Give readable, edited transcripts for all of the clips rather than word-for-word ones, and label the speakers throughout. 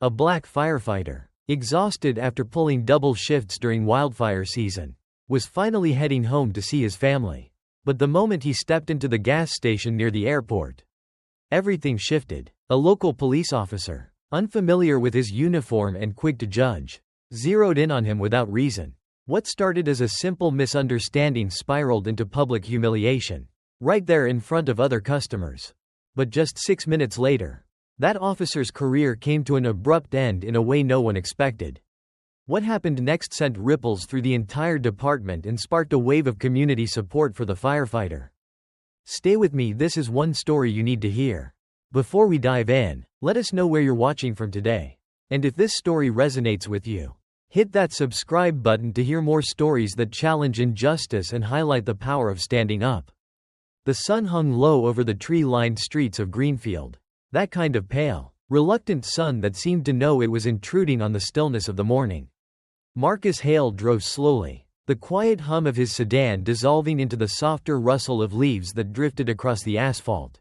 Speaker 1: a black firefighter, exhausted after pulling double shifts during wildfire season, was finally heading home to see his family. But the moment he stepped into the gas station near the airport, everything shifted. A local police officer, unfamiliar with his uniform and quick to judge, zeroed in on him without reason. What started as a simple misunderstanding spiraled into public humiliation, right there in front of other customers. But just 6 minutes later, that officer's career came to an abrupt end in a way no one expected. What happened next sent ripples through the entire department and sparked a wave of community support for the firefighter. Stay with me, this is one story you need to hear. Before we dive in, let us know where you're watching from today. And if this story resonates with you, hit that subscribe button to hear more stories that challenge injustice and highlight the power of standing up. The sun hung low over the tree-lined streets of Greenfield. That kind of pale, reluctant sun that seemed to know it was intruding on the stillness of the morning. Marcus Hale drove slowly, the quiet hum of his sedan dissolving into the softer rustle of leaves that drifted across the asphalt.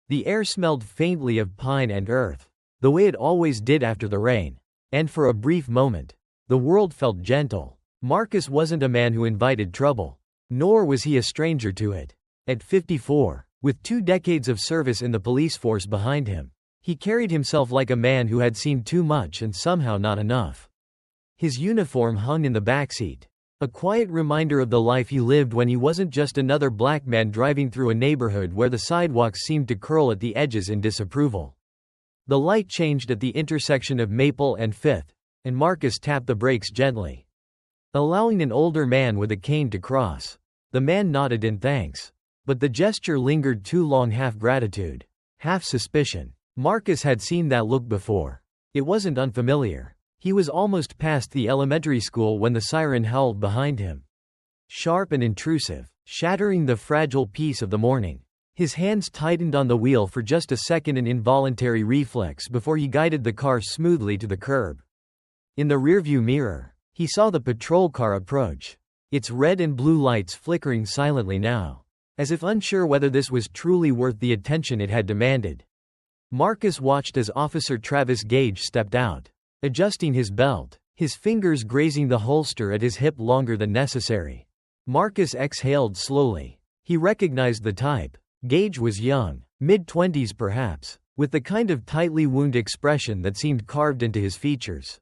Speaker 1: The air smelled faintly of pine and earth, the way it always did after the rain. And for a brief moment, the world felt gentle. Marcus wasn't a man who invited trouble, nor was he a stranger to it. At 54, with 2 decades of service in the police force behind him, he carried himself like a man who had seen too much and somehow not enough. His uniform hung in the backseat, a quiet reminder of the life he lived when he wasn't just another black man driving through a neighborhood where the sidewalks seemed to curl at the edges in disapproval. The light changed at the intersection of Maple and 5th, and Marcus tapped the brakes gently, allowing an older man with a cane to cross. The man nodded in thanks, but the gesture lingered too long, half gratitude, half suspicion. Marcus had seen that look before. It wasn't unfamiliar. He was almost past the elementary school when the siren howled behind him. Sharp and intrusive, shattering the fragile peace of the morning. His hands tightened on the wheel for just a second, an involuntary reflex before he guided the car smoothly to the curb. In the rearview mirror, he saw the patrol car approach, its red and blue lights flickering silently now, as if unsure whether this was truly worth the attention it had demanded. Marcus watched as Officer Travis Gage stepped out, adjusting his belt, his fingers grazing the holster at his hip longer than necessary. Marcus exhaled slowly. He recognized the type. Gage was young, mid-20s perhaps, with the kind of tightly wound expression that seemed carved into his features.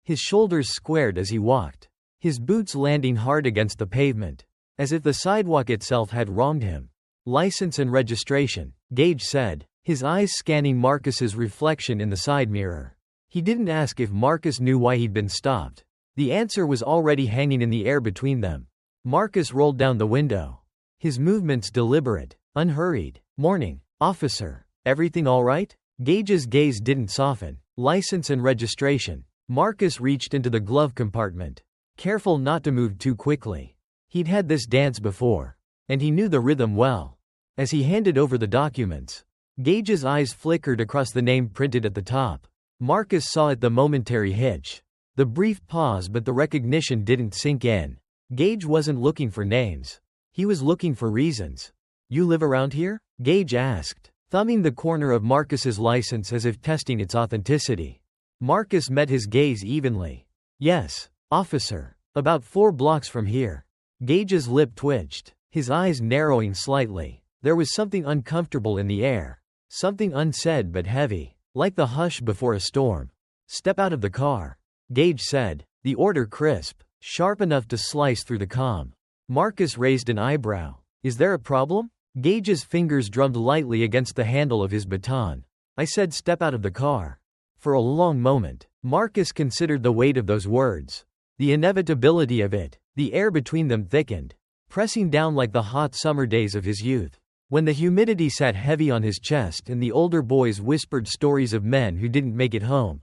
Speaker 1: His shoulders squared as he walked, his boots landing hard against the pavement, as if the sidewalk itself had wronged him. "License and registration," Gage said, his eyes scanning Marcus's reflection in the side mirror. He didn't ask if Marcus knew why he'd been stopped. The answer was already hanging in the air between them. Marcus rolled down the window, his movements deliberate, unhurried. "Morning, officer. Everything all right?" Gage's gaze didn't soften. "License and registration." Marcus reached into the glove compartment, careful not to move too quickly. He'd had this dance before, and he knew the rhythm well. As he handed over the documents, Gage's eyes flickered across the name printed at the top. Marcus saw it, the momentary hitch, the brief pause, but the recognition didn't sink in. Gage wasn't looking for names. He was looking for reasons. "You live around here?" Gage asked, thumbing the corner of Marcus's license as if testing its authenticity. Marcus met his gaze evenly. "Yes, officer. About 4 blocks from here." Gage's lip twitched, his eyes narrowing slightly. There was something uncomfortable in the air, something unsaid but heavy, like the hush before a storm. "Step out of the car," Gage said, the order crisp, sharp enough to slice through the calm. Marcus raised an eyebrow. "Is there a problem?" Gage's fingers drummed lightly against the handle of his baton. "I said step out of the car." For a long moment, Marcus considered the weight of those words, the inevitability of it. The air between them thickened, pressing down like the hot summer days of his youth, when the humidity sat heavy on his chest and the older boys whispered stories of men who didn't make it home.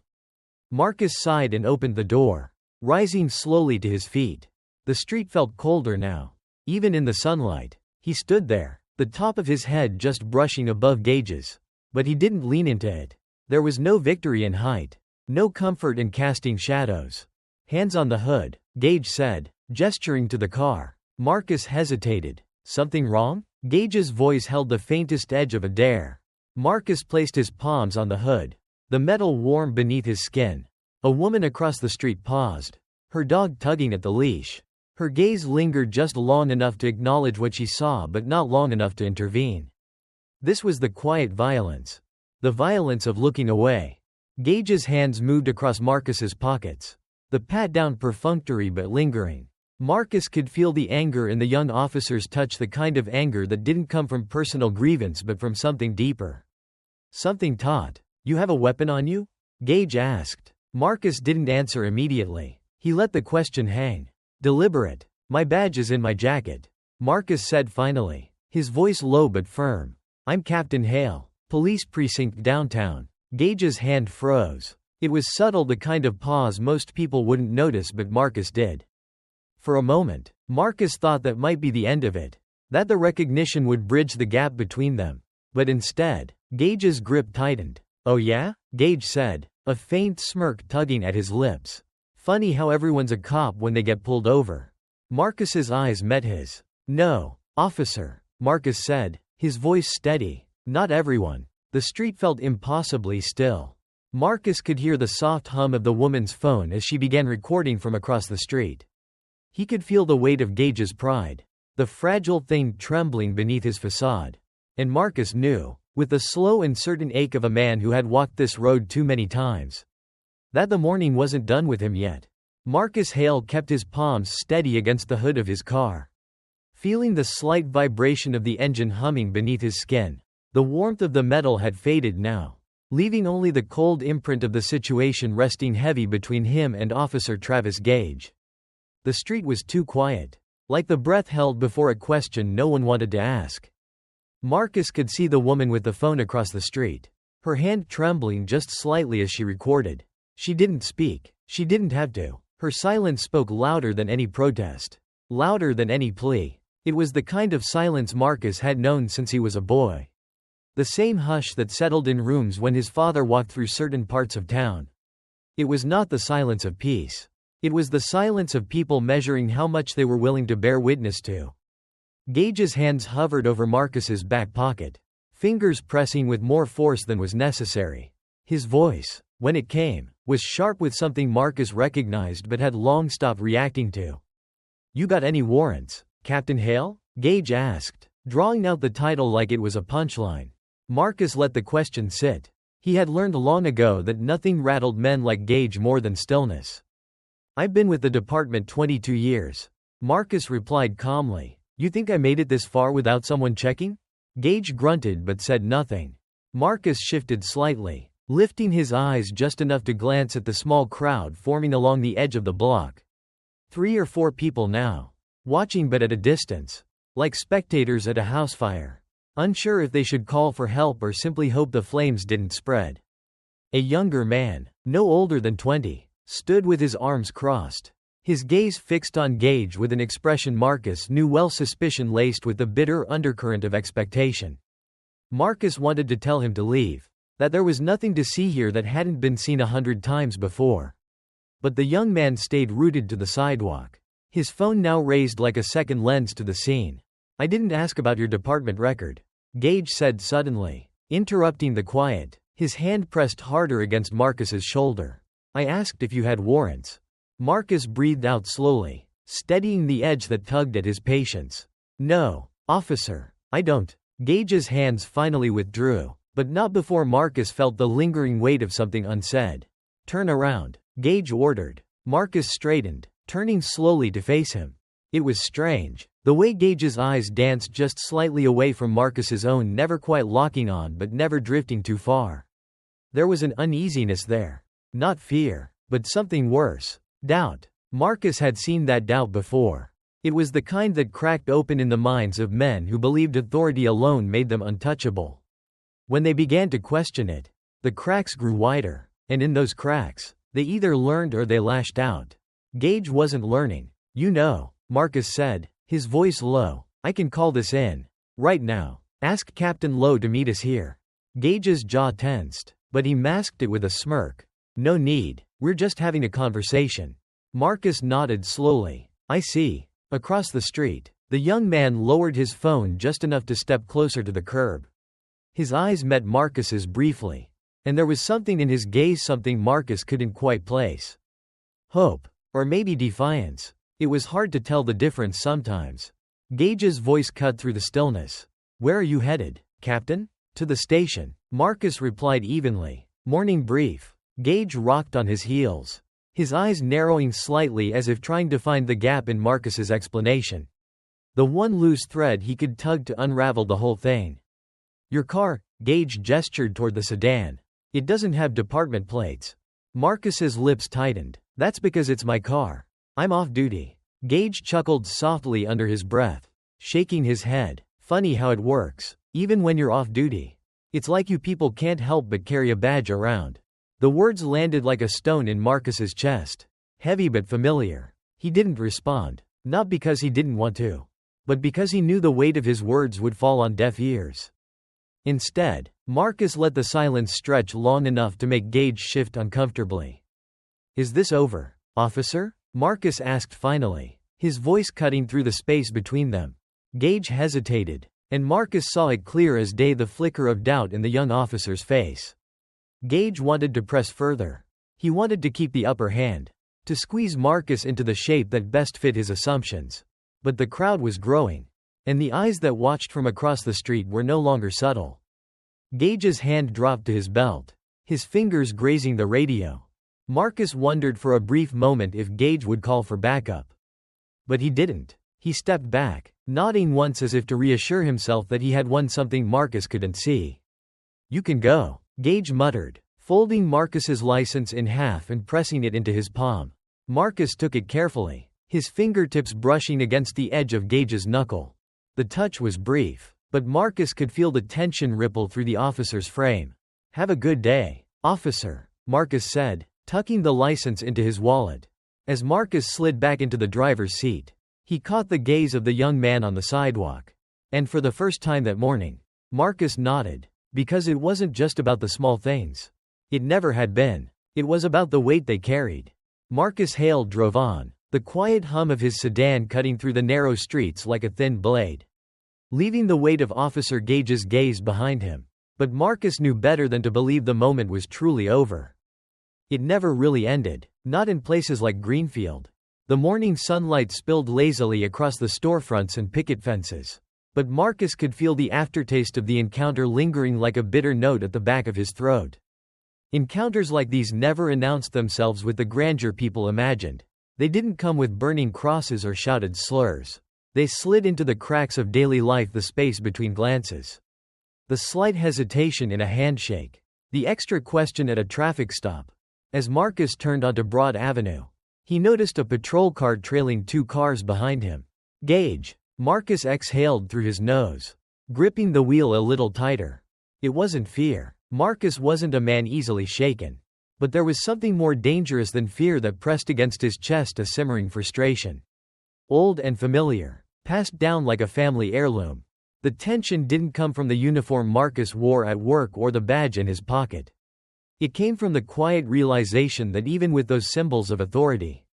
Speaker 1: Marcus sighed and opened the door, rising slowly to his feet. The street felt colder now, even in the sunlight. He stood there, the top of his head just brushing above Gage's, but he didn't lean into it. There was no victory in height, no comfort in casting shadows. "Hands on the hood," Gage said, gesturing to the car. Marcus hesitated. "Something wrong?" Gage's voice held the faintest edge of a dare. Marcus placed his palms on the hood, the metal warm beneath his skin. A woman across the street paused, her dog tugging at the leash. Her gaze lingered just long enough to acknowledge what she saw but not long enough to intervene. This was the quiet violence. The violence of looking away. Gage's hands moved across Marcus's pockets. The pat-down perfunctory but lingering. Marcus could feel the anger in the young officer's touch, the kind of anger that didn't come from personal grievance but from something deeper. Something taut. "You have a weapon on you?" Gage asked. Marcus didn't answer immediately. He let the question hang. Deliberate. "My badge is in my jacket," Marcus said finally, his voice low but firm. "I'm Captain Hale, police precinct downtown." Gage's hand froze. It was subtle, the kind of pause most people wouldn't notice but Marcus did. For a moment, Marcus thought that might be the end of it, that the recognition would bridge the gap between them. But instead, Gage's grip tightened. "Oh yeah?" Gage said, a faint smirk tugging at his lips. "Funny how everyone's a cop when they get pulled over." Marcus's eyes met his. "No, officer," Marcus said, his voice steady. "Not everyone." The street felt impossibly still. Marcus could hear the soft hum of the woman's phone as she began recording from across the street. He could feel the weight of Gage's pride, the fragile thing trembling beneath his facade. And Marcus knew, with the slow and certain ache of a man who had walked this road too many times, that the morning wasn't done with him yet. Marcus Hale kept his palms steady against the hood of his car, feeling the slight vibration of the engine humming beneath his skin. The warmth of the metal had faded now, leaving only the cold imprint of the situation resting heavy between him and Officer Travis Gage. The street was too quiet, like the breath held before a question no one wanted to ask. Marcus could see the woman with the phone across the street, her hand trembling just slightly as she recorded. She didn't speak. She didn't have to. Her silence spoke louder than any protest, louder than any plea. It was the kind of silence Marcus had known since he was a boy. The same hush that settled in rooms when his father walked through certain parts of town. It was not the silence of peace. It was the silence of people measuring how much they were willing to bear witness to. Gage's hands hovered over Marcus's back pocket, fingers pressing with more force than was necessary. His voice, when it came, was sharp with something Marcus recognized but had long stopped reacting to. "You got any warrants, Captain Hale?" Gage asked, drawing out the title like it was a punchline. Marcus let the question sit. He had learned long ago that nothing rattled men like Gage more than stillness. "I've been with the department 22 years. Marcus replied calmly. "You think I made it this far without someone checking?" Gage grunted but said nothing. Marcus shifted slightly, lifting his eyes just enough to glance at the small crowd forming along the edge of the block. 3 or 4 people now, watching but at a distance, like spectators at a house fire, unsure if they should call for help or simply hope the flames didn't spread. A younger man, no older than 20, stood with his arms crossed, his gaze fixed on Gage with an expression Marcus knew well, suspicion laced with the bitter undercurrent of expectation. Marcus wanted to tell him to leave, that there was nothing to see here that hadn't been seen 100 times before. But the young man stayed rooted to the sidewalk, his phone now raised like a second lens to the scene. "I didn't ask about your department record," Gage said suddenly, interrupting the quiet, his hand pressed harder against Marcus's shoulder. "I asked if you had warrants." Marcus breathed out slowly, steadying the edge that tugged at his patience. "No, officer, I don't." Gage's hands finally withdrew, but not before Marcus felt the lingering weight of something unsaid. "Turn around," Gage ordered. Marcus straightened, turning slowly to face him. It was strange, the way Gage's eyes danced just slightly away from Marcus's own, never quite locking on but never drifting too far. There was an uneasiness there. Not fear, but something worse. Doubt. Marcus had seen that doubt before. It was the kind that cracked open in the minds of men who believed authority alone made them untouchable. When they began to question it, the cracks grew wider, and in those cracks, they either learned or they lashed out. Gage wasn't learning. "You know," Marcus said, his voice low, "I can call this in. Right now. Ask Captain Lowe to meet us here." Gage's jaw tensed, but he masked it with a smirk. "No need, we're just having a conversation." Marcus nodded slowly. "I see." Across the street, the young man lowered his phone just enough to step closer to the curb. His eyes met Marcus's briefly. And there was something in his gaze, something Marcus couldn't quite place. Hope. Or maybe defiance. It was hard to tell the difference sometimes. Gage's voice cut through the stillness. "Where are you headed, Captain?" "To the station," Marcus replied evenly. "Morning brief." Gage rocked on his heels, his eyes narrowing slightly as if trying to find the gap in Marcus's explanation. The one loose thread he could tug to unravel the whole thing. "Your car," Gage gestured toward the sedan. "It doesn't have department plates." Marcus's lips tightened. "That's because it's my car. I'm off duty." Gage chuckled softly under his breath, shaking his head. "Funny how it works. Even when you're off duty, it's like you people can't help but carry a badge around." The words landed like a stone in Marcus's chest. Heavy but familiar. He didn't respond. Not because he didn't want to, but because he knew the weight of his words would fall on deaf ears. Instead, Marcus let the silence stretch long enough to make Gage shift uncomfortably. "Is this over, officer?" Marcus asked finally, his voice cutting through the space between them. Gage hesitated, and Marcus saw it clear as day, the flicker of doubt in the young officer's face. Gage wanted to press further. He wanted to keep the upper hand, to squeeze Marcus into the shape that best fit his assumptions. But the crowd was growing, and the eyes that watched from across the street were no longer subtle. Gage's hand dropped to his belt, his fingers grazing the radio. Marcus wondered for a brief moment if Gage would call for backup. But he didn't. He stepped back, nodding once as if to reassure himself that he had won something Marcus couldn't see. "You can go," Gage muttered, folding Marcus's license in half and pressing it into his palm. Marcus took it carefully, his fingertips brushing against the edge of Gage's knuckle. The touch was brief, but Marcus could feel the tension ripple through the officer's frame. "Have a good day, officer," Marcus said, tucking the license into his wallet. As Marcus slid back into the driver's seat, he caught the gaze of the young man on the sidewalk. And for the first time that morning, Marcus nodded, because it wasn't just about the small things. It never had been. It was about the weight they carried. Marcus Hale drove on, the quiet hum of his sedan cutting through the narrow streets like a thin blade, leaving the weight of Officer Gage's gaze behind him. But Marcus knew better than to believe the moment was truly over. It never really ended, not in places like Greenfield. The morning sunlight spilled lazily across the storefronts and picket fences. But Marcus could feel the aftertaste of the encounter lingering like a bitter note at the back of his throat. Encounters like these never announced themselves with the grandeur people imagined. They didn't come with burning crosses or shouted slurs. They slid into the cracks of daily life, the space between glances. The slight hesitation in a handshake. The extra question at a traffic stop. As Marcus turned onto Broad Avenue, he noticed a patrol car trailing two cars behind him. "Gage," Marcus exhaled through his nose, gripping the wheel a little tighter. It wasn't fear. Marcus wasn't a man easily shaken. But there was something more dangerous than fear that pressed against his chest, a simmering frustration. Old and familiar, passed down like a family heirloom. The tension didn't come from the uniform Marcus wore at work or the badge in his pocket. It came from the quiet realization that even with those symbols of authority,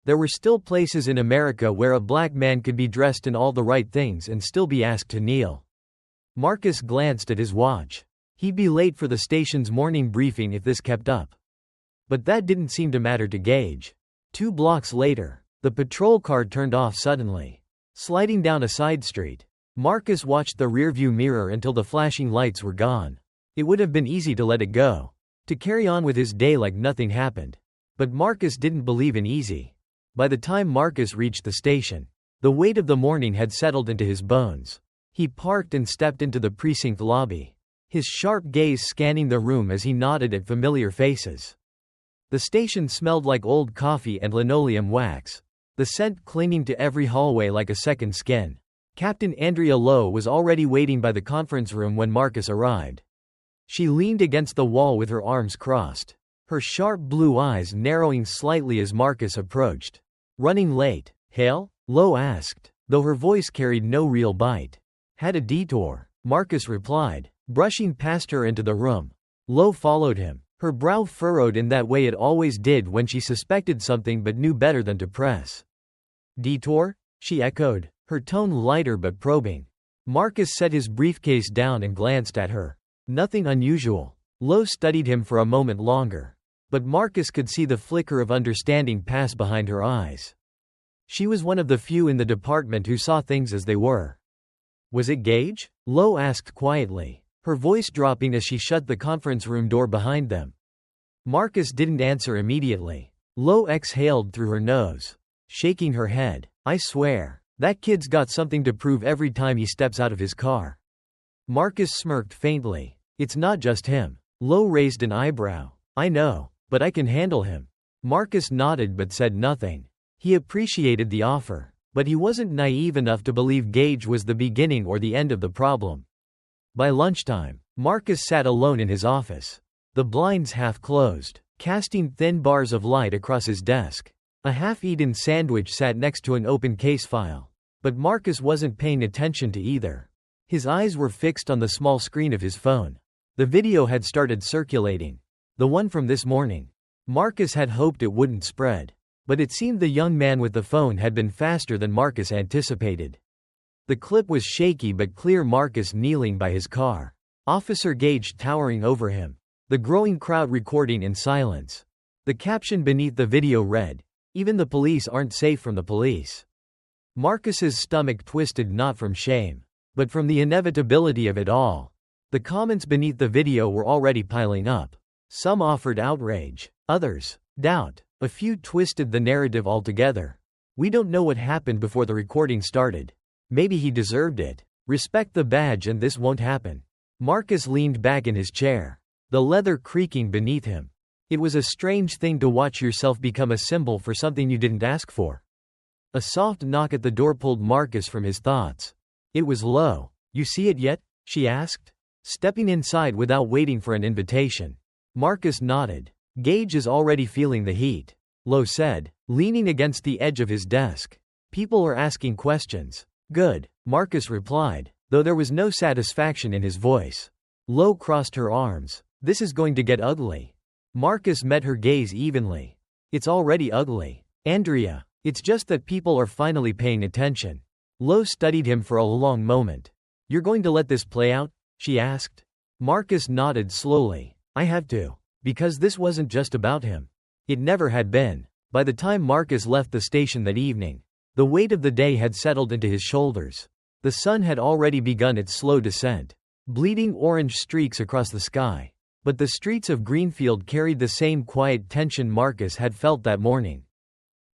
Speaker 1: there were still places in America where a black man could be dressed in all the right things and still be asked to kneel. Marcus glanced at his watch. He'd be late for the station's morning briefing if this kept up. But that didn't seem to matter to Gage. 2 blocks later, the patrol car turned off suddenly, sliding down a side street. Marcus watched the rearview mirror until the flashing lights were gone. It would have been easy to let it go, to carry on with his day like nothing happened. But Marcus didn't believe in easy. By the time Marcus reached the station, the weight of the morning had settled into his bones. He parked and stepped into the precinct lobby, his sharp gaze scanning the room as he nodded at familiar faces. The station smelled like old coffee and linoleum wax, the scent clinging to every hallway like a second skin. Captain Andrea Lowe was already waiting by the conference room when Marcus arrived. She leaned against the wall with her arms crossed, her sharp blue eyes narrowing slightly as Marcus approached. "Running late, Hale?" Lowe asked, though her voice carried no real bite. "Had a detour," Marcus replied, brushing past her into the room. Lowe followed him, her brow furrowed in that way it always did when she suspected something but knew better than to press. "Detour?" she echoed, her tone lighter but probing. Marcus set his briefcase down and glanced at her. "Nothing unusual. Lowe studied him for a moment longer. But Marcus could see the flicker of understanding pass behind her eyes. She was one of the few in the department who saw things as they were. Was it Gage? Lowe asked quietly, her voice dropping as she shut the conference room door behind them. Marcus didn't answer immediately. Lowe exhaled through her nose, shaking her head. I swear, that kid's got something to prove every time he steps out of his car. Marcus smirked faintly. It's not just him. Lowe raised an eyebrow. I know, but I can handle him. Marcus nodded but said nothing. He appreciated the offer, but he wasn't naive enough to believe Gage was the beginning or the end of the problem. By lunchtime, Marcus sat alone in his office. The blinds half closed, casting thin bars of light across his desk. A half-eaten sandwich sat next to an open case file. But Marcus wasn't paying attention to either. His eyes were fixed on the small screen of his phone. The video had started circulating. The one from this morning. Marcus had hoped it wouldn't spread. But it seemed the young man with the phone had been faster than Marcus anticipated. The clip was shaky but clear. Marcus kneeling by his car. Officer Gage towering over him. The growing crowd recording in silence. The caption beneath the video read, "Even the police aren't safe from the police." Marcus's stomach twisted not from shame, but from the inevitability of it all. The comments beneath the video were already piling up. Some offered outrage, others, doubt. A few twisted the narrative altogether. We don't know what happened before the recording started. Maybe he deserved it. Respect the badge and this won't happen. Marcus leaned back in his chair, the leather creaking beneath him. It was a strange thing to watch yourself become a symbol for something you didn't ask for. A soft knock at the door pulled Marcus from his thoughts. It was Lowe. You see it yet? She asked, stepping inside without waiting for an invitation. Marcus nodded. Gage is already feeling the heat, Lowe said, leaning against the edge of his desk. People are asking questions. Good, Marcus replied, though there was no satisfaction in his voice. Lowe crossed her arms. This is going to get ugly. Marcus met her gaze evenly. It's already ugly, Andrea. It's just that people are finally paying attention. Lowe studied him for a long moment. You're going to let this play out? She asked. Marcus nodded slowly. I have to. Because this wasn't just about him. It never had been. By the time Marcus left the station that evening, the weight of the day had settled into his shoulders. The sun had already begun its slow descent, bleeding orange streaks across the sky. But the streets of Greenfield carried the same quiet tension Marcus had felt that morning.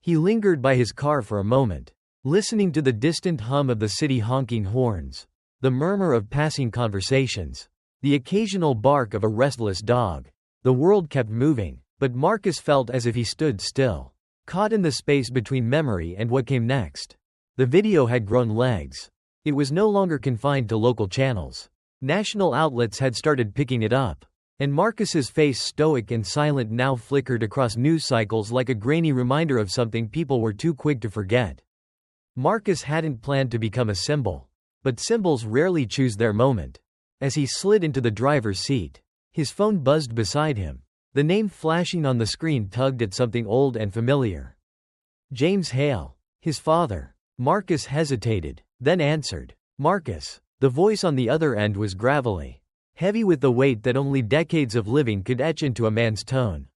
Speaker 1: He lingered by his car for a moment, listening to the distant hum of the city honking horns, the murmur of passing conversations, the occasional bark of a restless dog. The world kept moving, but Marcus felt as if he stood still, caught in the space between memory and what came next. The video had grown legs. It was no longer confined to local channels. National outlets had started picking it up, and Marcus's face, stoic and silent, now flickered across news cycles like a grainy reminder of something people were too quick to forget. Marcus hadn't planned to become a symbol, but symbols rarely choose their moment. As he slid into the driver's seat, his phone buzzed beside him. The name flashing on the screen tugged at something old and familiar. James Hale. His father. Marcus hesitated, then answered. Marcus. The voice on the other end was gravelly, heavy with the weight that only decades of living could etch into a man's tone.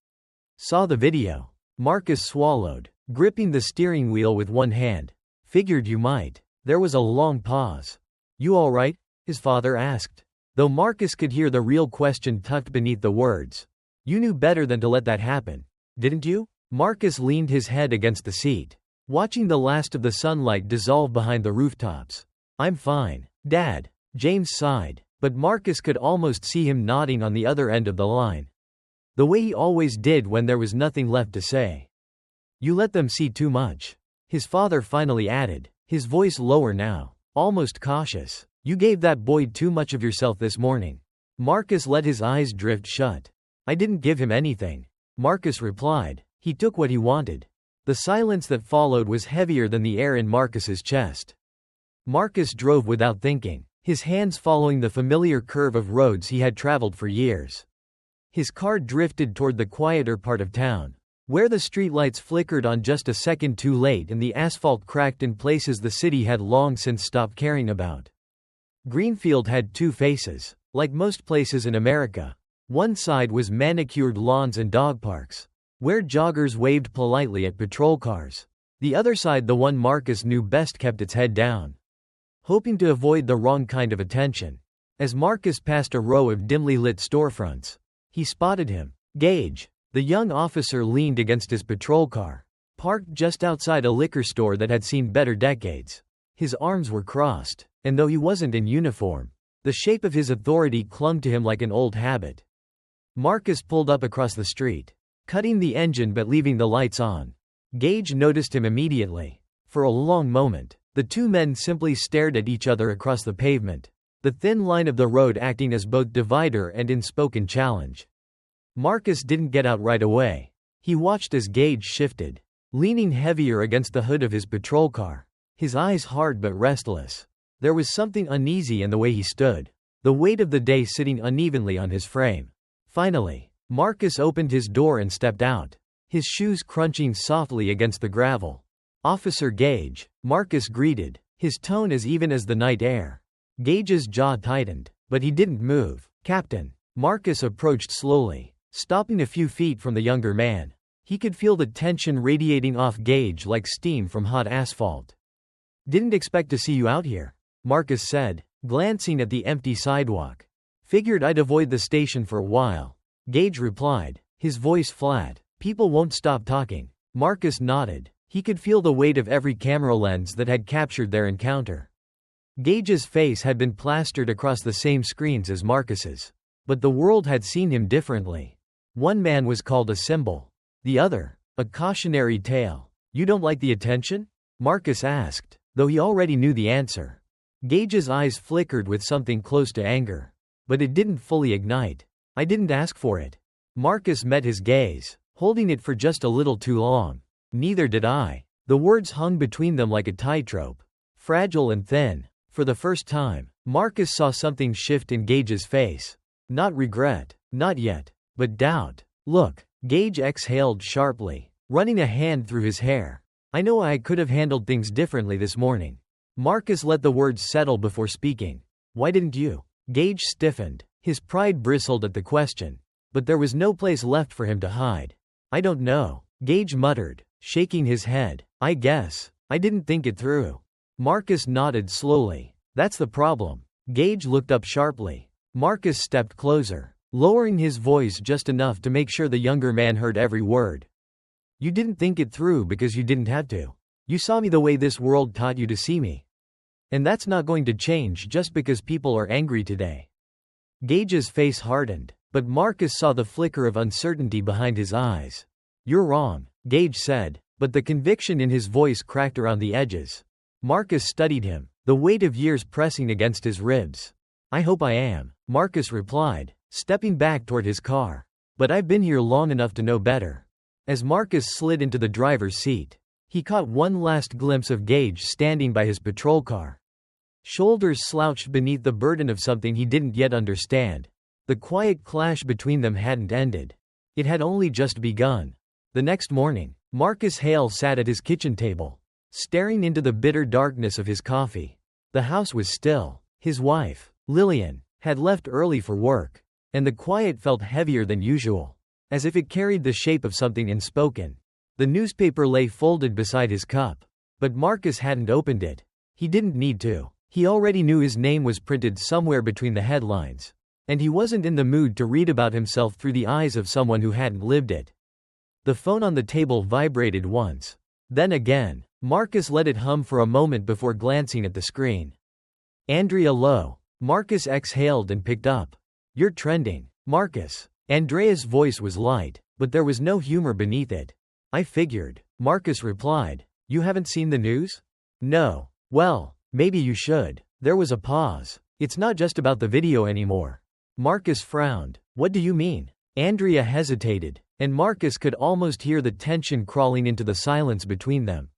Speaker 1: Saw the video. Marcus swallowed, gripping the steering wheel with one hand. Figured you might. There was a long pause. You all right? His father asked, though Marcus could hear the real question tucked beneath the words. You knew better than to let that happen, didn't you? Marcus leaned his head against the seat, watching the last of the sunlight dissolve behind the rooftops. I'm fine, Dad. James sighed, but Marcus could almost see him nodding on the other end of the line. The way he always did when there was nothing left to say. You let them see too much. His father finally added, his voice lower now, almost cautious. You gave that boy too much of yourself this morning. Marcus let his eyes drift shut. I didn't give him anything. Marcus replied. He took what he wanted. The silence that followed was heavier than the air in Marcus's chest. Marcus drove without thinking, his hands following the familiar curve of roads he had traveled for years. His car drifted toward the quieter part of town, where the streetlights flickered on just a second too late and the asphalt cracked in places the city had long since stopped caring about. Greenfield had two faces, like most places in America. One side was manicured lawns and dog parks, where joggers waved politely at patrol cars. The other side, the one Marcus knew best, kept its head down, hoping to avoid the wrong kind of attention. As Marcus passed a row of dimly lit storefronts, he spotted him. Gage. The young officer leaned against his patrol car, parked just outside a liquor store that had seen better decades. His arms were crossed, and though he wasn't in uniform, the shape of his authority clung to him like an old habit. Marcus pulled up across the street, cutting the engine but leaving the lights on. Gage noticed him immediately. For a long moment, the two men simply stared at each other across the pavement, the thin line of the road acting as both divider and unspoken challenge. Marcus didn't get out right away. He watched as Gage shifted, leaning heavier against the hood of his patrol car, his eyes hard but restless. There was something uneasy in the way he stood, the weight of the day sitting unevenly on his frame. Finally, Marcus opened his door and stepped out, his shoes crunching softly against the gravel. "Officer Gage," Marcus greeted, his tone as even as the night air. Gage's jaw tightened, but he didn't move. "Captain." Marcus approached slowly, stopping a few feet from the younger man. He could feel the tension radiating off Gage like steam from hot asphalt. "Didn't expect to see you out here," Marcus said, glancing at the empty sidewalk. "Figured I'd avoid the station for a while," Gage replied, his voice flat. "People won't stop talking." Marcus nodded. He could feel the weight of every camera lens that had captured their encounter. Gage's face had been plastered across the same screens as Marcus's, but the world had seen him differently. One man was called a symbol, the other, a cautionary tale. "You don't like the attention?" Marcus asked, though he already knew the answer. Gage's eyes flickered with something close to anger, but it didn't fully ignite. "I didn't ask for it." Marcus met his gaze, holding it for just a little too long. "Neither did I." The words hung between them like a tightrope, fragile and thin. For the first time, Marcus saw something shift in Gage's face. Not regret, not yet, but doubt. "Look," Gage exhaled sharply, running a hand through his hair. "I know I could have handled things differently this morning." Marcus let the words settle before speaking. "Why didn't you?" Gage stiffened. His pride bristled at the question, but there was no place left for him to hide. "I don't know," Gage muttered, shaking his head. "I guess I didn't think it through." Marcus nodded slowly. "That's the problem." Gage looked up sharply. Marcus stepped closer, lowering his voice just enough to make sure the younger man heard every word. "You didn't think it through because you didn't have to. You saw me the way this world taught you to see me. And that's not going to change just because people are angry today." Gage's face hardened, but Marcus saw the flicker of uncertainty behind his eyes. "You're wrong," Gage said, but the conviction in his voice cracked around the edges. Marcus studied him, the weight of years pressing against his ribs. "I hope I am," Marcus replied, stepping back toward his car. "But I've been here long enough to know better." As Marcus slid into the driver's seat, he caught one last glimpse of Gage standing by his patrol car. Shoulders slouched beneath the burden of something he didn't yet understand. The quiet clash between them hadn't ended. It had only just begun. The next morning, Marcus Hale sat at his kitchen table, staring into the bitter darkness of his coffee. The house was still. His wife, Lillian, had left early for work, and the quiet felt heavier than usual, as if it carried the shape of something unspoken. The newspaper lay folded beside his cup, but Marcus hadn't opened it. He didn't need to. He already knew his name was printed somewhere between the headlines, and he wasn't in the mood to read about himself through the eyes of someone who hadn't lived it. The phone on the table vibrated once. Then again. Marcus let it hum for a moment before glancing at the screen. "Andrea Lowe." Marcus exhaled and picked up. "You're trending, Marcus." Andrea's voice was light, but there was no humor beneath it. "I figured," Marcus replied. "You haven't seen the news?" "No." "Well, maybe you should." There was a pause. "It's not just about the video anymore." Marcus frowned. "What do you mean?" Andrea hesitated, and Marcus could almost hear the tension crawling into the silence between them.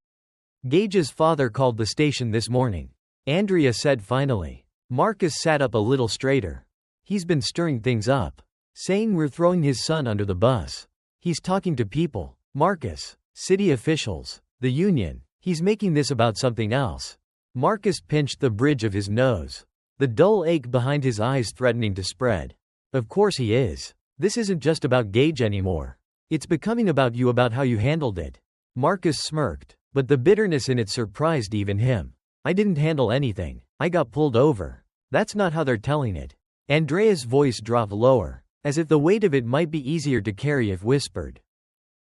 Speaker 1: "Gage's father called the station this morning," Andrea said finally. Marcus sat up a little straighter. "He's been stirring things up, saying we're throwing his son under the bus. He's talking to people, Marcus, city officials, the union. He's making this about something else." Marcus pinched the bridge of his nose, the dull ache behind his eyes threatening to spread. "Of course he is." This isn't just about Gage anymore. It's becoming about you, about how you handled it. Marcus smirked, but the bitterness in it surprised even him. I didn't handle anything. I got pulled over. That's not how they're telling it. Andrea's voice dropped lower, as if the weight of it might be easier to carry if whispered.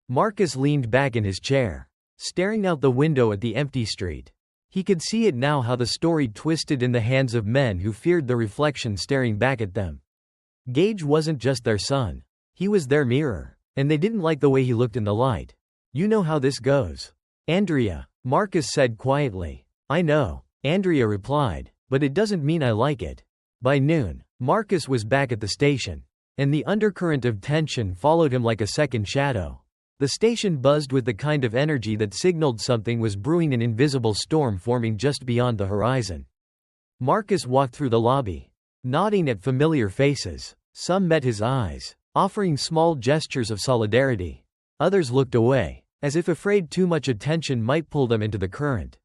Speaker 1: Marcus leaned back in his chair, staring out the window at the empty street. He could see it now, how the story twisted in the hands of men who feared the reflection staring back at them. Gage wasn't just their son. He was their mirror, and they didn't like the way he looked in the light. You know how this goes. Andrea, Marcus said quietly. I know, Andrea replied, but it doesn't mean I like it. By noon, Marcus was back at the station, and the undercurrent of tension followed him like a second shadow. The station buzzed with the kind of energy that signaled something was brewing, an invisible storm forming just beyond the horizon. Marcus walked through the lobby, nodding at familiar faces. Some met his eyes, offering small gestures of solidarity. Others looked away, as if afraid too much attention might pull them into the current.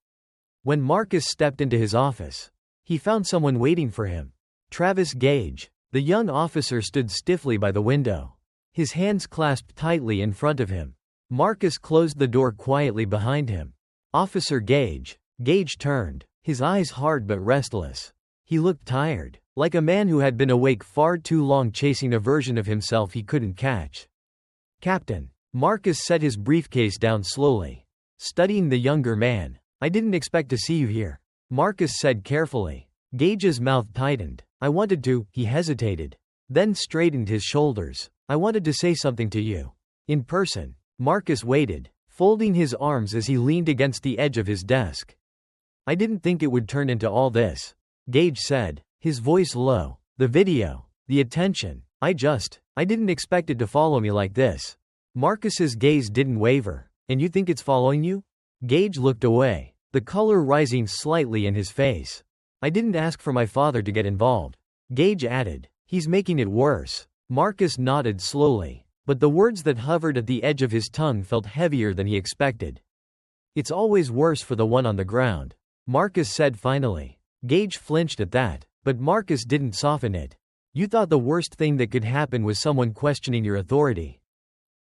Speaker 1: When Marcus stepped into his office, he found someone waiting for him. Travis Gage. The young officer stood stiffly by the window, his hands clasped tightly in front of him. Marcus closed the door quietly behind him. Officer Gage. Gage turned, his eyes hard but restless. He looked tired, like a man who had been awake far too long chasing a version of himself he couldn't catch. Captain. Marcus set his briefcase down slowly, studying the younger man. I didn't expect to see you here, Marcus said carefully. Gage's mouth tightened. I wanted to. He hesitated, then straightened his shoulders. I wanted to say something to you. In person. Marcus waited, folding his arms as he leaned against the edge of his desk. I didn't think it would turn into all this, Gage said, his voice low. The video, the attention, I didn't expect it to follow me like this. Marcus's gaze didn't waver. And you think it's following you? Gage looked away, the color rising slightly in his face. I didn't ask for my father to get involved, Gage added. He's making it worse. Marcus nodded slowly, but the words that hovered at the edge of his tongue felt heavier than he expected. It's always worse for the one on the ground, Marcus said finally. Gage flinched at that, but Marcus didn't soften it. You thought the worst thing that could happen was someone questioning your authority.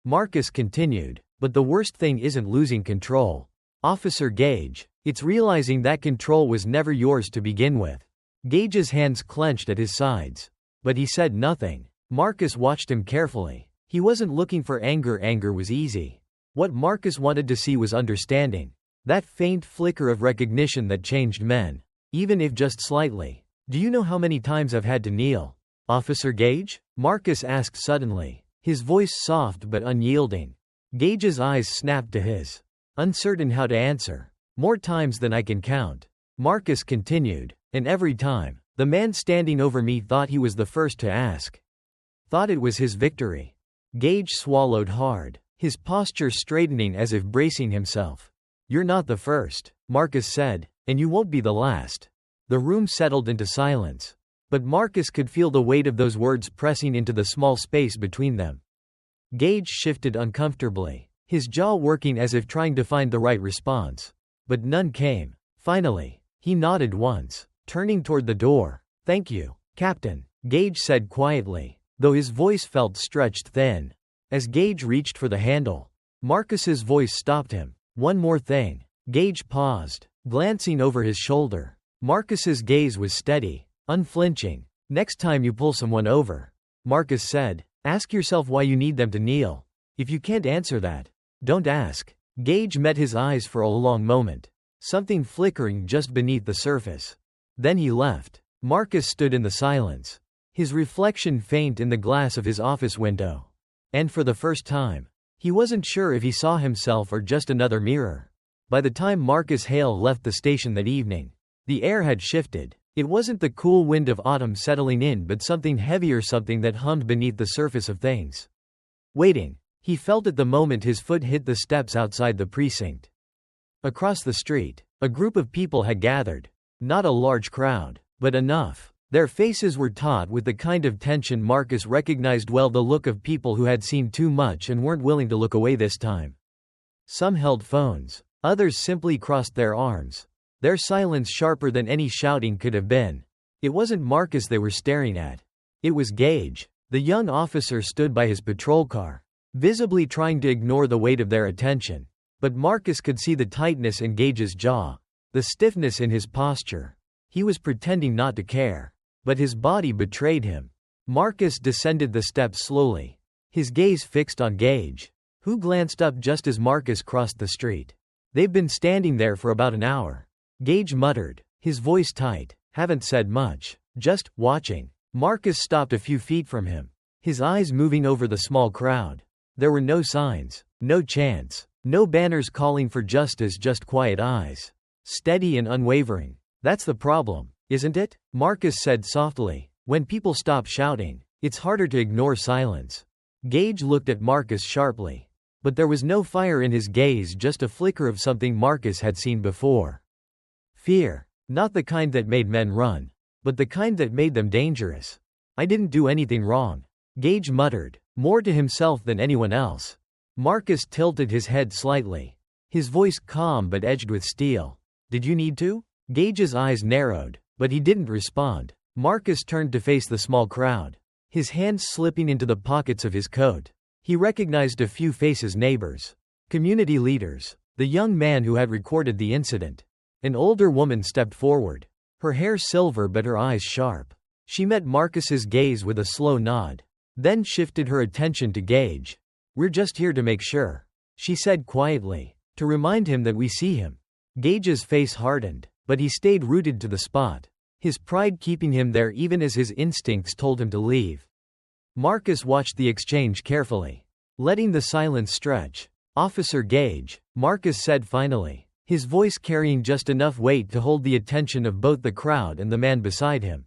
Speaker 1: Marcus continued, but the worst thing isn't losing control, Officer Gage. It's realizing that control was never yours to begin with. Gage's hands clenched at his sides. But he said nothing. Marcus watched him carefully. He wasn't looking for anger. Anger was easy. What Marcus wanted to see was understanding. That faint flicker of recognition that changed men, even if just slightly. Do you know how many times I've had to kneel, Officer Gage? Marcus asked suddenly, his voice soft but unyielding. Gage's eyes snapped to his, uncertain how to answer. More times than I can count, Marcus continued, and every time, the man standing over me thought he was the first to ask. Thought it was his victory. Gage swallowed hard, his posture straightening as if bracing himself. You're not the first, Marcus said, and you won't be the last. The room settled into silence, but Marcus could feel the weight of those words pressing into the small space between them. Gage shifted uncomfortably, his jaw working as if trying to find the right response. But none came. Finally, he nodded once, turning toward the door. Thank you, Captain, Gage said quietly, though his voice felt stretched thin. As Gage reached for the handle, Marcus's voice stopped him. One more thing. Gage paused, glancing over his shoulder. Marcus's gaze was steady, unflinching. Next time you pull someone over, Marcus said, ask yourself why you need them to kneel. If you can't answer that, don't ask. Gage met his eyes for a long moment, something flickering just beneath the surface. Then he left. Marcus stood in the silence, his reflection faint in the glass of his office window. And for the first time, he wasn't sure if he saw himself or just another mirror. By the time Marcus Hale left the station that evening, the air had shifted. It wasn't the cool wind of autumn settling in, but something heavier, something that hummed beneath the surface of things. Waiting. He felt at the moment his foot hit the steps outside the precinct. Across the street, a group of people had gathered. Not a large crowd, but enough. Their faces were taut with the kind of tension Marcus recognized well, the look of people who had seen too much and weren't willing to look away this time. Some held phones, others simply crossed their arms, their silence sharper than any shouting could have been. It wasn't Marcus they were staring at. It was Gage. The young officer stood by his patrol car, visibly trying to ignore the weight of their attention. But Marcus could see the tightness in Gage's jaw, the stiffness in his posture. He was pretending not to care, but his body betrayed him. Marcus descended the steps slowly, his gaze fixed on Gage, who glanced up just as Marcus crossed the street. "They've been standing there for about an hour," Gage muttered, his voice tight. "Haven't said much, just watching." Marcus stopped a few feet from him, his eyes moving over the small crowd. There were no signs, no chants, no banners calling for justice, just quiet eyes, steady and unwavering. "That's the problem, isn't it?" Marcus said softly. "When people stop shouting, it's harder to ignore silence." Gage looked at Marcus sharply, but there was no fire in his gaze, just a flicker of something Marcus had seen before. Fear. Not the kind that made men run, but the kind that made them dangerous. "I didn't do anything wrong," Gage muttered, more to himself than anyone else. Marcus tilted his head slightly, his voice calm but edged with steel. "Did you need to?" Gage's eyes narrowed, but he didn't respond. Marcus turned to face the small crowd, his hands slipping into the pockets of his coat. He recognized a few faces: neighbors, community leaders, the young man who had recorded the incident. An older woman stepped forward, her hair silver but her eyes sharp. She met Marcus's gaze with a slow nod, then shifted her attention to Gage. "We're just here to make sure," she said quietly, "to remind him that we see him." Gage's face hardened, but he stayed rooted to the spot, his pride keeping him there even as his instincts told him to leave. Marcus watched the exchange carefully, letting the silence stretch. "Officer Gage," Marcus said finally, his voice carrying just enough weight to hold the attention of both the crowd and the man beside him.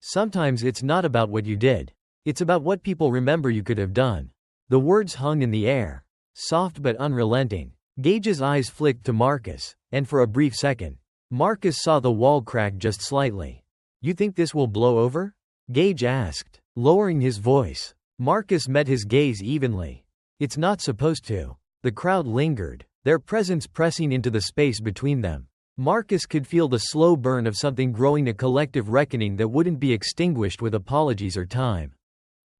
Speaker 1: "Sometimes it's not about what you did. It's about what people remember you could have done." The words hung in the air, soft but unrelenting. Gage's eyes flicked to Marcus, and for a brief second, Marcus saw the wall crack just slightly. "You think this will blow over?" Gage asked, lowering his voice. Marcus met his gaze evenly. "It's not supposed to." The crowd lingered, their presence pressing into the space between them. Marcus could feel the slow burn of something growing, a collective reckoning that wouldn't be extinguished with apologies or time.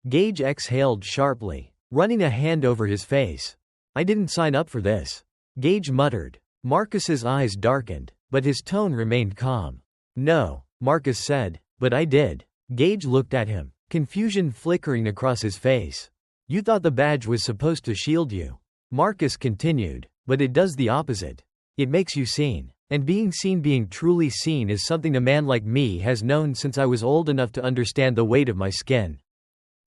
Speaker 1: Gage exhaled sharply, running a hand over his face. "I didn't sign up for this," Gage muttered. Marcus's eyes darkened, but his tone remained calm. "No," Marcus said, "but I did." Gage looked at him, confusion flickering across his face. "You thought the badge was supposed to shield you," Marcus continued, "but it does the opposite. It makes you seen. And being seen, being truly seen, is something a man like me has known since I was old enough to understand the weight of my skin."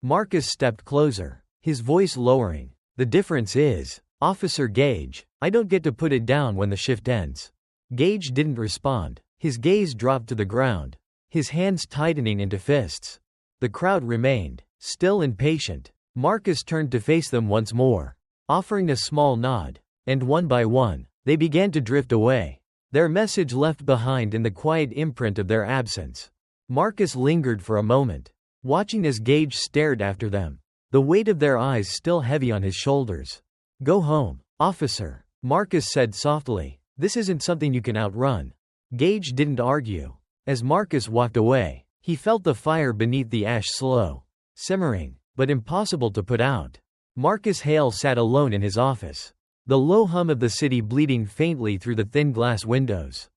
Speaker 1: Marcus stepped closer, his voice lowering. "The difference is, Officer Gage, I don't get to put it down when the shift ends." Gage didn't respond, his gaze dropped to the ground, his hands tightening into fists. The crowd remained, still and patient. Marcus turned to face them once more, offering a small nod, and one by one, they began to drift away, their message left behind in the quiet imprint of their absence. Marcus lingered for a moment, watching as Gage stared after them, the weight of their eyes still heavy on his shoulders. "Go home, officer," Marcus said softly. "This isn't something you can outrun." Gage didn't argue. As Marcus walked away, he felt the fire beneath the ash slow, simmering, but impossible to put out. Marcus Hale sat alone in his office, the low hum of the city bleeding faintly through the thin glass windows.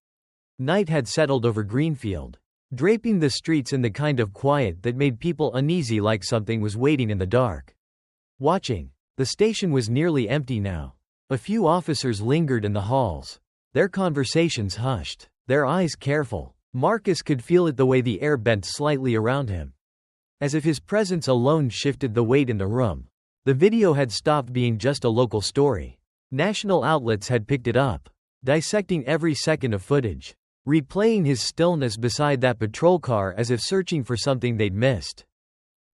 Speaker 1: Night had settled over Greenfield, draping the streets in the kind of quiet that made people uneasy, like something was waiting in the dark, watching. The station was nearly empty now. A few officers lingered in the halls, their conversations hushed, their eyes careful. Marcus could feel it, the way the air bent slightly around him, as if his presence alone shifted the weight in the room. The video had stopped being just a local story. National outlets had picked it up, dissecting every second of footage, replaying his stillness beside that patrol car as if searching for something they'd missed.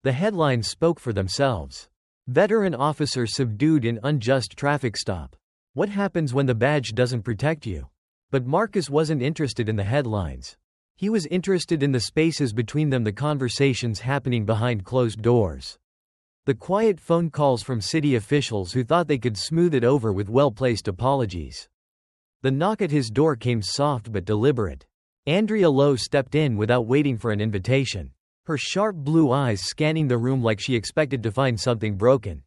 Speaker 1: The headlines spoke for themselves. Veteran officer subdued in unjust traffic stop. What happens when the badge doesn't protect you? But Marcus wasn't interested in the headlines. He was interested in the spaces between them, the conversations happening behind closed doors. The quiet phone calls from city officials who thought they could smooth it over with well-placed apologies. The knock at his door came soft but deliberate. Andrea Lowe stepped in without waiting for an invitation. her sharp blue eyes scanning the room like she expected to find something broken.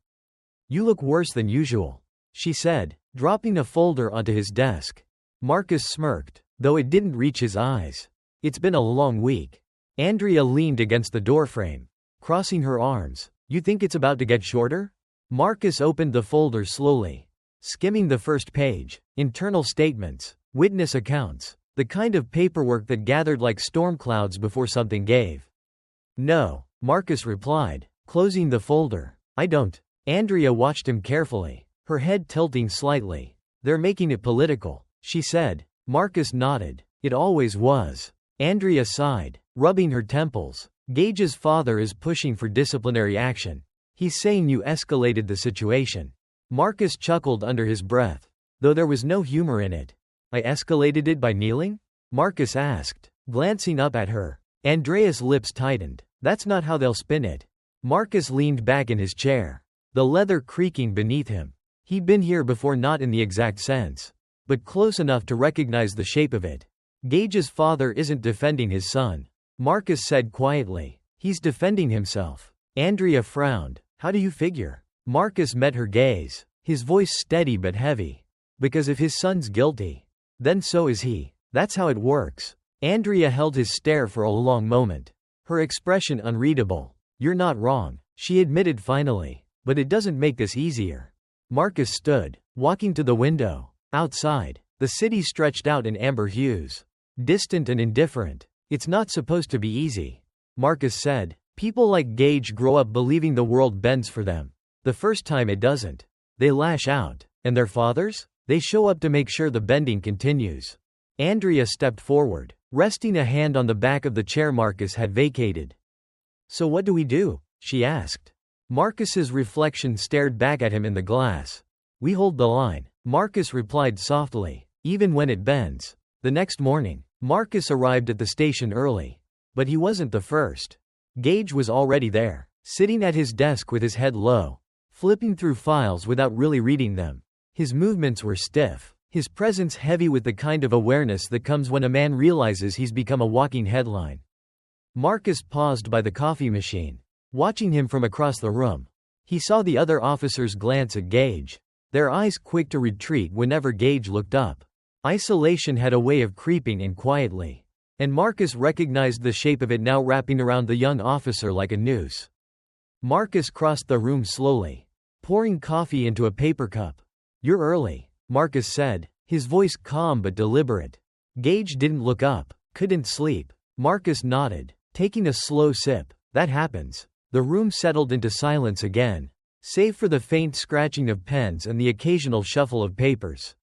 Speaker 1: "You look worse than usual," she said, dropping a folder onto his desk. Marcus smirked, though it didn't reach his eyes. "It's been a long week." Andrea leaned against the doorframe, crossing her arms. "You think it's about to get shorter?" Marcus opened the folder slowly, skimming the first page. Internal statements, witness accounts, the kind of paperwork that gathered like storm clouds before something gave. "No," Marcus replied, closing the folder. "I don't." Andrea watched him carefully, her head tilting slightly. "They're making it political," she said. Marcus nodded. "It always was." Andrea sighed, rubbing her temples. "Gage's father is pushing for disciplinary action. He's saying you escalated the situation." Marcus chuckled under his breath, though there was no humor in it. "I escalated it by kneeling?" Marcus asked, glancing up at her. Andrea's lips tightened. "That's not how they'll spin it." Marcus leaned back in his chair, the leather creaking beneath him. He'd been here before, not in the exact sense, but close enough to recognize the shape of it. "Gage's father isn't defending his son," Marcus said quietly. "He's defending himself." Andrea frowned. "How do you figure?" Marcus met her gaze, his voice steady but heavy. "Because if his son's guilty, then so is he. That's how it works." Andrea held his stare for a long moment, her expression unreadable. "You're not wrong," she admitted finally, "but it doesn't make this easier." Marcus stood, walking to the window. Outside, the city stretched out in amber hues, distant and indifferent. "It's not supposed to be easy," Marcus said. "People like Gage grow up believing the world bends for them. The first time it doesn't, they lash out. And their fathers? They show up to make sure the bending continues." Andrea stepped forward, resting a hand on the back of the chair Marcus had vacated. "So what do we do?" she asked. Marcus's reflection stared back at him in the glass. "We hold the line," Marcus replied softly, "even when it bends." The next morning, Marcus arrived at the station early. But he wasn't the first. Gage was already there, sitting at his desk with his head low, flipping through files without really reading them. His movements were stiff, his presence heavy with the kind of awareness that comes when a man realizes he's become a walking headline. Marcus paused by the coffee machine, watching him from across the room. He saw the other officers glance at Gage, their eyes quick to retreat whenever Gage looked up. Isolation had a way of creeping in quietly, and Marcus recognized the shape of it now, wrapping around the young officer like a noose. Marcus crossed the room slowly, pouring coffee into a paper cup. "You're early," Marcus said, his voice calm but deliberate. Gage didn't look up. "Couldn't sleep." Marcus nodded, taking a slow sip. "That happens." The room settled into silence again, save for the faint scratching of pens and the occasional shuffle of papers.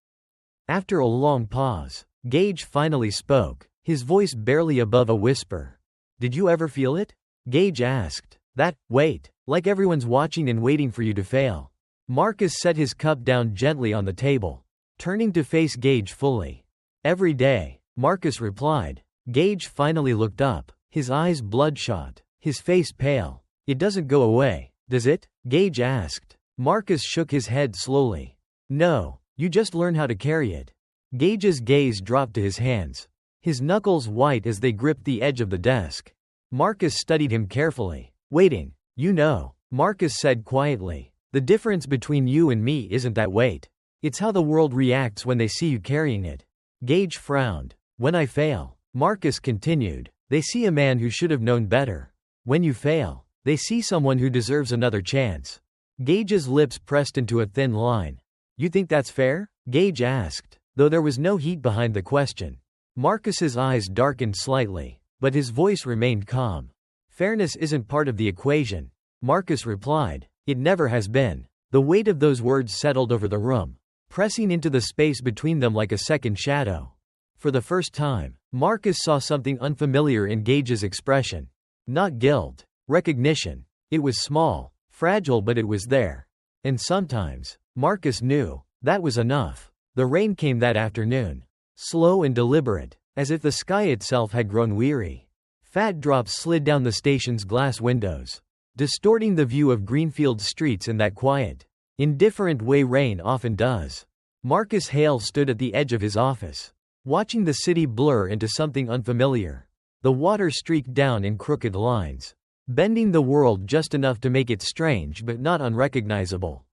Speaker 1: After a long pause, Gage finally spoke, his voice barely above a whisper. "Did you ever feel it?" Gage asked. "That, wait, like everyone's watching and waiting for you to fail." Marcus set his cup down gently on the table, turning to face Gage fully. "Every day," Marcus replied. Gage finally looked up, his eyes bloodshot, his face pale. "It doesn't go away, does it?" Gage asked. Marcus shook his head slowly. "No, you just learn how to carry it." Gage's gaze dropped to his hands, his knuckles white as they gripped the edge of the desk. Marcus studied him carefully. "Waiting, you know," Marcus said quietly. "The difference between you and me isn't that weight. It's how the world reacts when they see you carrying it." Gage frowned. "When I fail," Marcus continued, "they see a man who should have known better. When you fail, they see someone who deserves another chance." Gage's lips pressed into a thin line. "You think that's fair?" Gage asked, though there was no heat behind the question. Marcus's eyes darkened slightly, but his voice remained calm. "Fairness isn't part of the equation," Marcus replied. "It never has been." The weight of those words settled over the room, pressing into the space between them like a second shadow. For the first time, Marcus saw something unfamiliar in Gage's expression. Not guilt, recognition. It was small, fragile, but it was there. And sometimes, Marcus knew, that was enough. The rain came that afternoon, slow and deliberate, as if the sky itself had grown weary. Fat drops slid down the station's glass windows, distorting the view of Greenfield's streets in that quiet, indifferent way rain often does. Marcus Hale stood at the edge of his office, watching the city blur into something unfamiliar. The water streaked down in crooked lines, bending the world just enough to make it strange but not unrecognizable.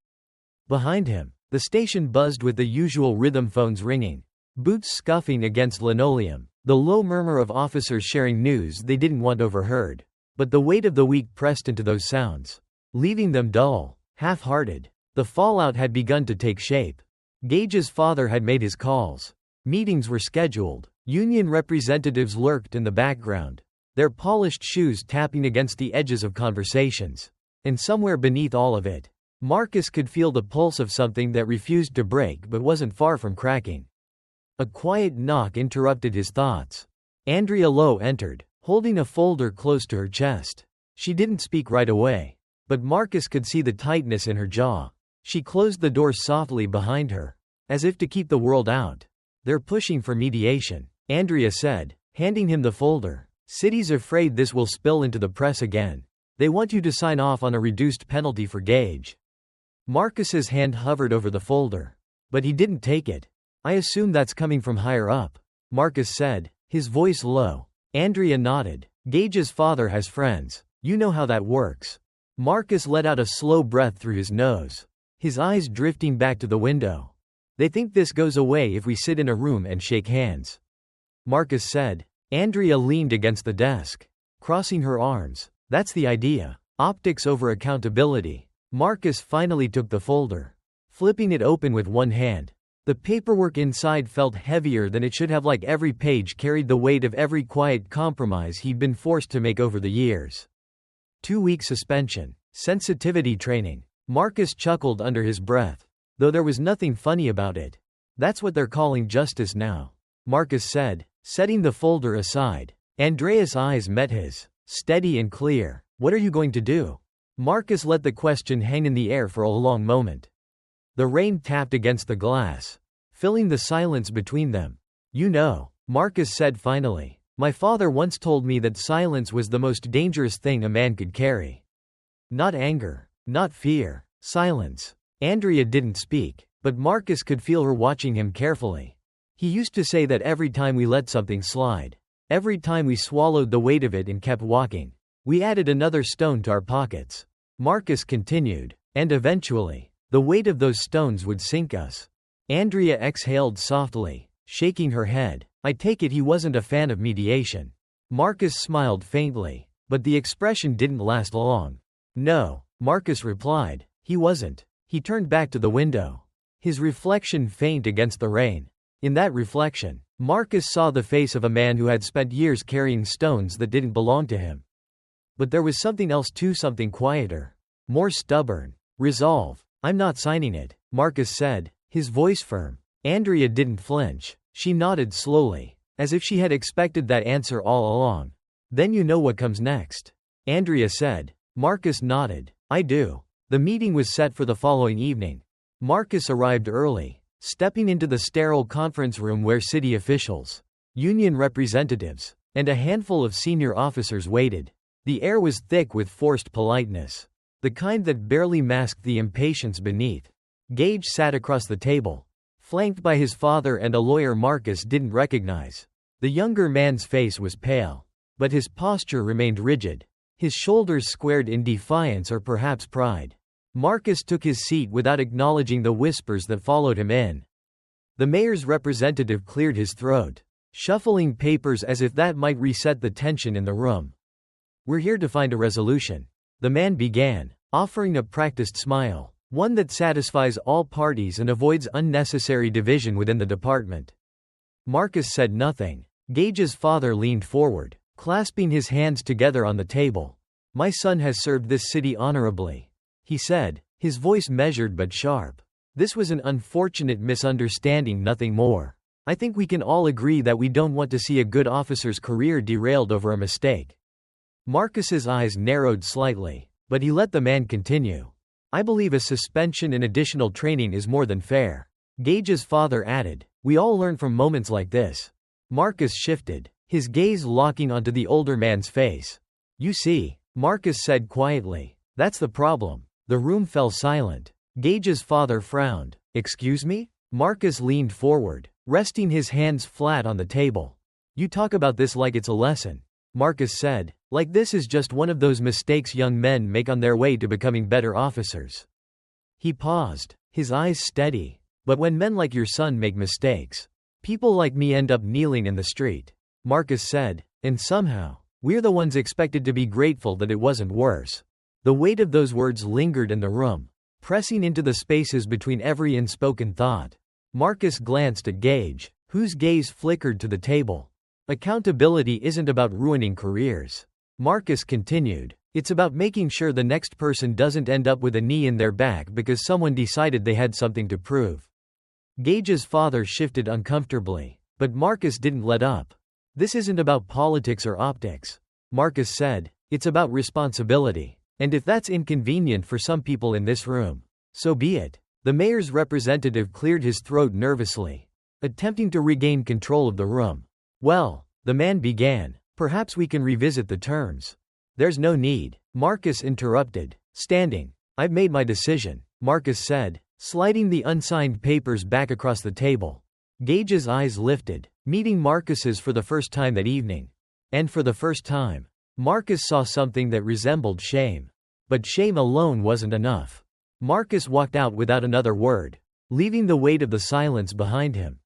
Speaker 1: Behind him, the station buzzed with the usual rhythm, phones ringing, boots scuffing against linoleum, the low murmur of officers sharing news they didn't want overheard. But the weight of the week pressed into those sounds, leaving them dull, half-hearted. The fallout had begun to take shape. Gage's father had made his calls. Meetings were scheduled. Union representatives lurked in the background, their polished shoes tapping against the edges of conversations. And somewhere beneath all of it, Marcus could feel the pulse of something that refused to break but wasn't far from cracking. A quiet knock interrupted his thoughts. Andrea Lowe entered, holding a folder close to her chest. She didn't speak right away, but Marcus could see the tightness in her jaw. She closed the door softly behind her, as if to keep the world out. "They're pushing for mediation," Andrea said, handing him the folder. "City's afraid this will spill into the press again. They want you to sign off on a reduced penalty for Gage." Marcus's hand hovered over the folder, but he didn't take it. "I assume that's coming from higher up," Marcus said, his voice low. Andrea nodded. "Gage's father has friends. You know how that works." Marcus let out a slow breath through his nose, his eyes drifting back to the window. "They think this goes away if we sit in a room and shake hands," Marcus said. Andrea leaned against the desk, crossing her arms. "That's the idea. Optics over accountability." Marcus finally took the folder, flipping it open with one hand. The paperwork inside felt heavier than it should have, like every page carried the weight of every quiet compromise he'd been forced to make over the years. 2-week suspension. Sensitivity training. Marcus chuckled under his breath, though there was nothing funny about it. "That's what they're calling justice now," Marcus said, setting the folder aside. Andrea's eyes met his, steady and clear. "What are you going to do?" Marcus let the question hang in the air for a long moment. The rain tapped against the glass, filling the silence between them. "You know," Marcus said finally, "my father once told me that silence was the most dangerous thing a man could carry. Not anger, not fear, silence." Andrea didn't speak, but Marcus could feel her watching him carefully. "He used to say that every time we let something slide, every time we swallowed the weight of it and kept walking, we added another stone to our pockets." Marcus continued, "And eventually, the weight of those stones would sink us." Andrea exhaled softly, shaking her head. "I take it he wasn't a fan of mediation." Marcus smiled faintly, but the expression didn't last long. "No," Marcus replied, "he wasn't." He turned back to the window, his reflection faint against the rain. In that reflection, Marcus saw the face of a man who had spent years carrying stones that didn't belong to him. But there was something else too, something quieter, more stubborn. "Resolve. I'm not signing it," Marcus said, his voice firm. Andrea didn't flinch. She nodded slowly, as if she had expected that answer all along. "Then you know what comes next," Andrea said. Marcus nodded. "I do." The meeting was set for the following evening. Marcus arrived early, stepping into the sterile conference room where city officials, union representatives, and a handful of senior officers waited. The air was thick with forced politeness, the kind that barely masked the impatience beneath. Gage sat across the table, flanked by his father and a lawyer Marcus didn't recognize. The younger man's face was pale, but his posture remained rigid, his shoulders squared in defiance or perhaps pride. Marcus took his seat without acknowledging the whispers that followed him in. The mayor's representative cleared his throat, shuffling papers as if that might reset the tension in the room. "We're here to find a resolution," the man began, offering a practiced smile, one that satisfies all parties and avoids unnecessary division within the department. Marcus said nothing. Gage's father leaned forward, clasping his hands together on the table. "My son has served this city honorably," he said, his voice measured but sharp. "This was an unfortunate misunderstanding, nothing more. I think we can all agree that we don't want to see a good officer's career derailed over a mistake." Marcus's eyes narrowed slightly, but he let the man continue. "I believe a suspension and additional training is more than fair," Gage's father added. "We all learn from moments like this." Marcus shifted, his gaze locking onto the older man's face. "You see," Marcus said quietly, "that's the problem." The room fell silent. Gage's father frowned. "Excuse me?" Marcus leaned forward, resting his hands flat on the table. "You talk about this like it's a lesson. Marcus said. Like this is just one of those mistakes young men make on their way to becoming better officers. He paused, his eyes steady. But when men like your son make mistakes, people like me end up kneeling in the street, Marcus said, and somehow, we're the ones expected to be grateful that it wasn't worse. The weight of those words lingered in the room, pressing into the spaces between every unspoken thought. Marcus glanced at Gage, whose gaze flickered to the table. Accountability isn't about ruining careers. Marcus continued. It's about making sure the next person doesn't end up with a knee in their back because someone decided they had something to prove. Gage's father shifted uncomfortably, but Marcus didn't let up. This isn't about politics or optics, Marcus said. It's about responsibility. And if that's inconvenient for some people in this room, so be it. The mayor's representative cleared his throat nervously, attempting to regain control of the room. Well, the man began. Perhaps we can revisit the terms. There's no need, Marcus interrupted, standing. I've made my decision, Marcus said, sliding the unsigned papers back across the table. Gage's eyes lifted, meeting Marcus's for the first time that evening. And for the first time, Marcus saw something that resembled shame. But shame alone wasn't enough. Marcus walked out without another word, leaving the weight of the silence behind him.